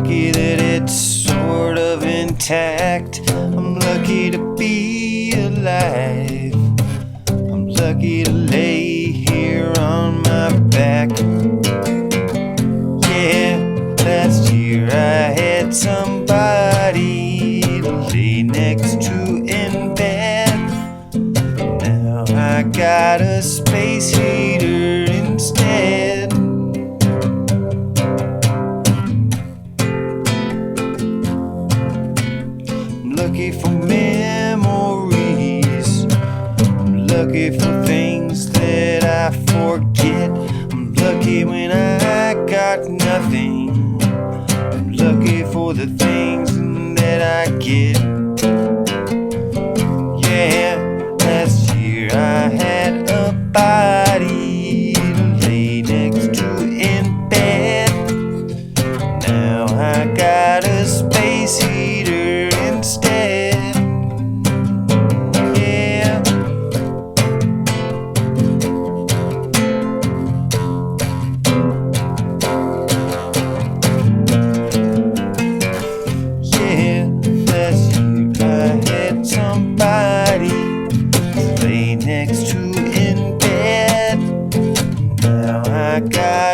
lucky that it's sort of intact. I'm lucky to be alive. I'm lucky to lay here on my back. Yeah, last year I had somebody to lay next to in bed. Now I got a space heater instead. I'm lucky for memories. I'm lucky for things that I forget. I'm lucky when I got nothing. I'm lucky for the things that I get. Yeah, last year I had a body to lay next to in bed. Now I got a space heater instead. Yeah. Yeah, last year I had somebody to lay next to in bed. Now I got